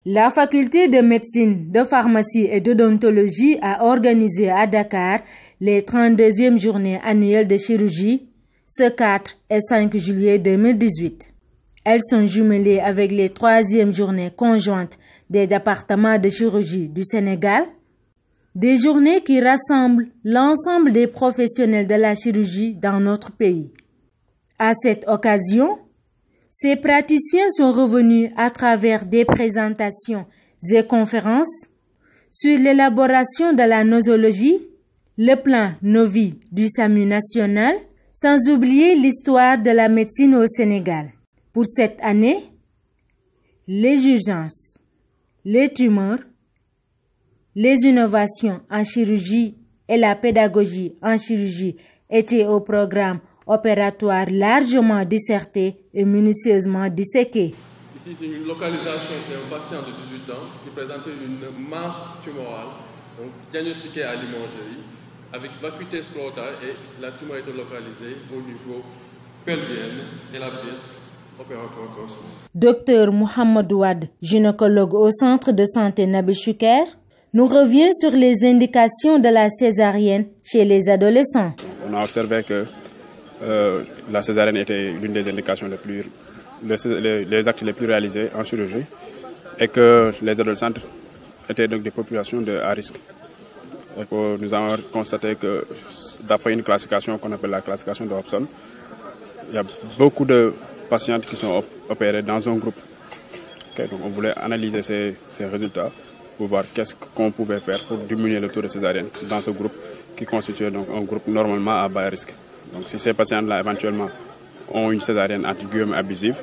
La faculté de médecine, de pharmacie et d'odontologie a organisé à Dakar les 32e journées annuelles de chirurgie ce 4 et 5 juillet 2018. Elles sont jumelées avec les 3e journées conjointes des départements de chirurgie du Sénégal, des journées qui rassemblent l'ensemble des professionnels de la chirurgie dans notre pays. À cette occasion, ces praticiens sont revenus à travers des présentations et conférences sur l'élaboration de la nosologie, le plan Novi du SAMU national, sans oublier l'histoire de la médecine au Sénégal. Pour cette année, les urgences, les tumeurs, les innovations en chirurgie et la pédagogie en chirurgie étaient au programme opératoire largement disserté et minutieusement disséqué. Ici, c'est une localisation chez un patient de 18 ans qui présentait une masse tumorale, donc diagnostiquée à l'imagerie, avec vacuité scrotale, et la tumeur était localisée au niveau pelvien et la pièce opératoire correspond. Docteur Mohamed Ouad, gynécologue au centre de santé Nabil Choucair, nous revient sur les indications de la césarienne chez les adolescents. On a observé que la césarienne était l'une des indications les actes les plus réalisés en chirurgie, et que les adolescentes étaient donc des populations à risque. Et que nous avons constaté que d'après une classification qu'on appelle la classification de Hobson, il y a beaucoup de patientes qui sont opérées dans un groupe. Donc on voulait analyser ces résultats pour voir qu'est-ce qu'on pouvait faire pour diminuer le taux de césarienne dans ce groupe qui constituait donc un groupe normalement à bas risque. Donc si ces patients-là éventuellement ont une césarienne entre guillemets abusive,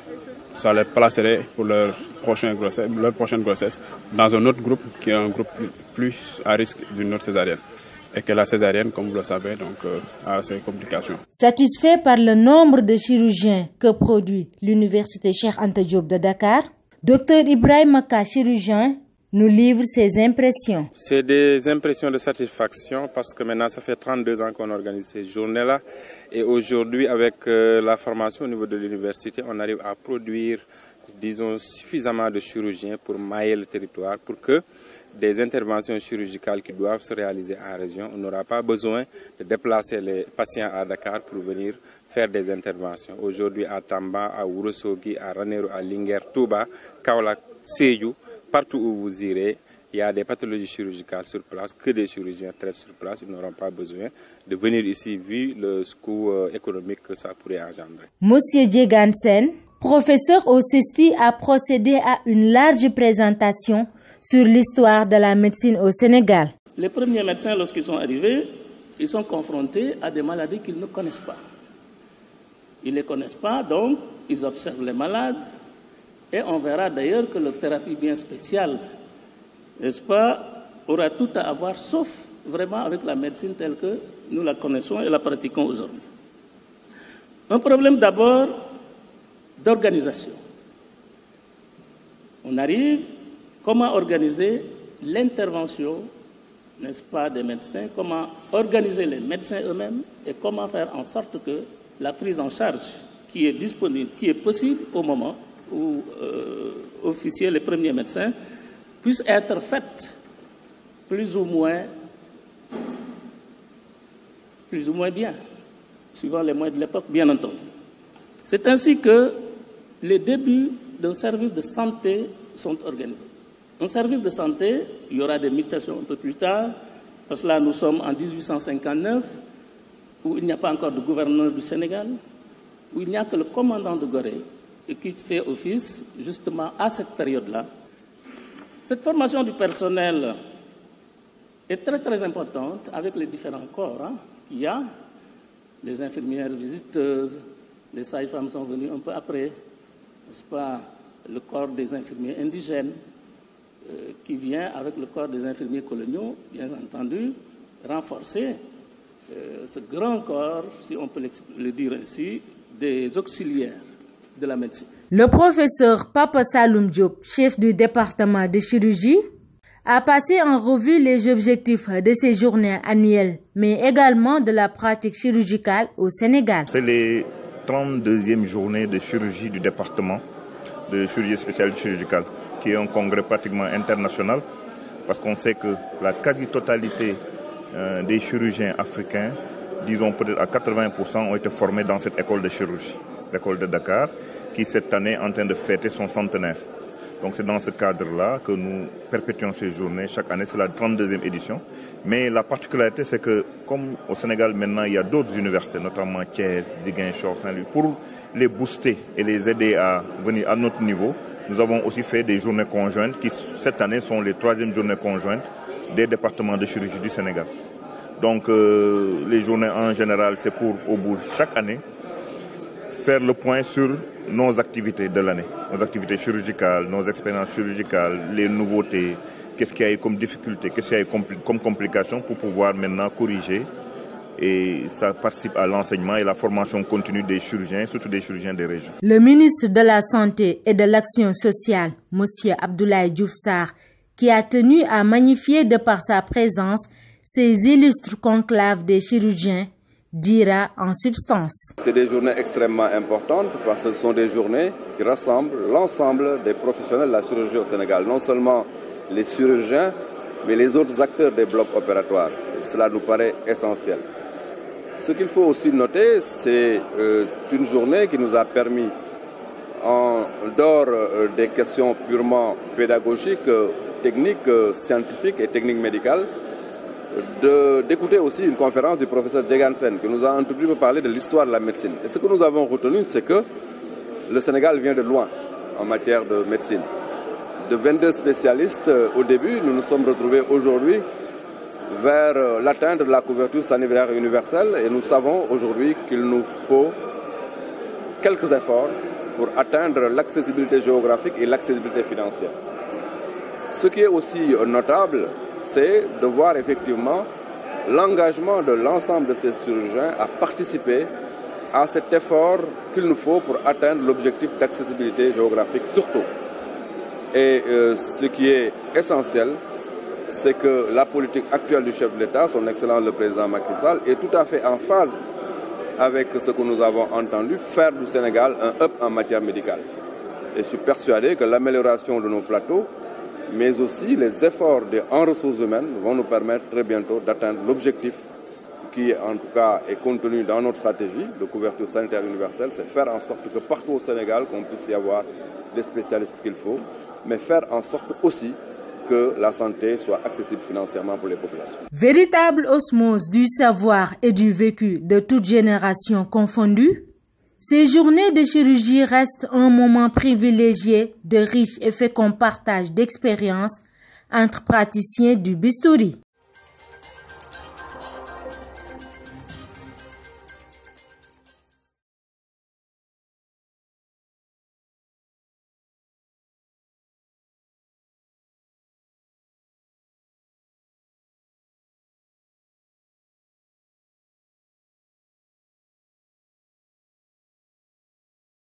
ça les placerait pour leur prochaine grossesse dans un autre groupe qui est un groupe plus à risque d'une autre césarienne. Et que la césarienne, comme vous le savez, donc, a ses complications. Satisfait par le nombre de chirurgiens que produit l'université Cheikh Anta Diop de Dakar, Dr Ibrahim Maka, chirurgien, nous livre ses impressions. C'est des impressions de satisfaction parce que maintenant ça fait 32 ans qu'on organise ces journées-là, et aujourd'hui avec la formation au niveau de l'université, on arrive à produire, disons, suffisamment de chirurgiens pour mailler le territoire, pour que des interventions chirurgicales qui doivent se réaliser en région, on n'aura pas besoin de déplacer les patients à Dakar pour venir faire des interventions. Aujourd'hui à Tamba, à Ourossogui, à Ranérou, à Linguère, Touba, Kaolack, Sédhiou, partout où vous irez, il y a des pathologies chirurgicales sur place, que des chirurgiens traitent sur place. Ils n'auront pas besoin de venir ici vu le coût économique que ça pourrait engendrer. Monsieur Djegansen, professeur au CESTI, a procédé à une large présentation sur l'histoire de la médecine au Sénégal. Les premiers médecins, lorsqu'ils sont arrivés, ils sont confrontés à des maladies qu'ils ne connaissent pas. Ils ne les connaissent pas, donc ils observent les malades. Et on verra d'ailleurs que leur thérapie bien spéciale, n'est-ce pas, aura tout à avoir, sauf vraiment avec la médecine telle que nous la connaissons et la pratiquons aujourd'hui. Un problème d'abord d'organisation. On arrive, comment organiser l'intervention, n'est-ce pas, des médecins, comment organiser les médecins eux-mêmes et comment faire en sorte que la prise en charge qui est disponible, qui est possible au moment où officier les premiers médecins, puisse être faite plus ou moins bien, suivant les moyens de l'époque, bien entendu. C'est ainsi que les débuts d'un service de santé sont organisés. Un service de santé, il y aura des mutations un peu plus tard, parce que là nous sommes en 1859, où il n'y a pas encore de gouverneur du Sénégal, où il n'y a que le commandant de Gorée, et qui fait office justement à cette période-là. Cette formation du personnel est très très importante avec les différents corps. Il y a les infirmières visiteuses, les sages-femmes sont venues un peu après, n'est-ce pas, le corps des infirmiers indigènes, qui vient avec le corps des infirmiers coloniaux, bien entendu, renforcer ce grand corps, si on peut le dire ainsi, des auxiliaires de la médecine. Le professeur Papa Saloum Diop, chef du département de chirurgie, a passé en revue les objectifs de ces journées annuelles, mais également de la pratique chirurgicale au Sénégal. C'est les 32e journées de chirurgie du département de chirurgie spéciale chirurgicale, qui est un congrès pratiquement international, parce qu'on sait que la quasi-totalité des chirurgiens africains, disons peut-être à 80%, ont été formés dans cette école de chirurgie, l'école de Dakar, qui cette année est en train de fêter son centenaire. Donc c'est dans ce cadre-là que nous perpétuons ces journées. Chaque année, c'est la 32e édition. Mais la particularité, c'est que comme au Sénégal maintenant, il y a d'autres universités, notamment Thiès, Ziguinchor, Saint-Louis, pour les booster et les aider à venir à notre niveau, nous avons aussi fait des journées conjointes qui, cette année, sont les 3e journées conjointes des départements de chirurgie du Sénégal. Donc les journées en général, c'est pour, au bout de chaque année, faire le point sur nos activités de l'année, nos activités chirurgicales, nos expériences chirurgicales, les nouveautés, qu'est-ce qu'il y a eu comme difficulté, qu'est-ce qu'il y a eu comme complication pour pouvoir maintenant corriger. Et ça participe à l'enseignement et la formation continue des chirurgiens, surtout des chirurgiens des régions. Le ministre de la Santé et de l'Action sociale, M. Abdoulaye Diouf Sarr, qui a tenu à magnifier de par sa présence ces illustres conclaves des chirurgiens, dira en substance. C'est des journées extrêmement importantes parce que ce sont des journées qui rassemblent l'ensemble des professionnels de la chirurgie au Sénégal. Non seulement les chirurgiens, mais les autres acteurs des blocs opératoires. Et cela nous paraît essentiel. Ce qu'il faut aussi noter, c'est une journée qui nous a permis, en dehors des questions purement pédagogiques, techniques, scientifiques et techniques médicales, d'écouter aussi une conférence du professeur Djegansen qui nous a un tout petit peu parlé de l'histoire de la médecine. Et ce que nous avons retenu, c'est que le Sénégal vient de loin en matière de médecine. De 22 spécialistes au début, nous nous sommes retrouvés aujourd'hui vers l'atteinte de la couverture sanitaire universelle et nous savons aujourd'hui qu'il nous faut quelques efforts pour atteindre l'accessibilité géographique et l'accessibilité financière. Ce qui est aussi notable, c'est de voir effectivement l'engagement de l'ensemble de ces chirurgiens à participer à cet effort qu'il nous faut pour atteindre l'objectif d'accessibilité géographique surtout. Et ce qui est essentiel, c'est que la politique actuelle du chef de l'État, son Excellence le Président Macky Sall, est tout à fait en phase avec ce que nous avons entendu, faire du Sénégal un hub en matière médicale. Et je suis persuadé que l'amélioration de nos plateaux, mais aussi les efforts en ressources humaines vont nous permettre très bientôt d'atteindre l'objectif qui, en tout cas, est contenu dans notre stratégie de couverture sanitaire universelle, c'est faire en sorte que partout au Sénégal, qu'on puisse y avoir les spécialistes qu'il faut, mais faire en sorte aussi que la santé soit accessible financièrement pour les populations. Véritable osmose du savoir et du vécu de toutes générations confondues, ces journées de chirurgie restent un moment privilégié de riche et fécond partage d'expériences entre praticiens du bistouri.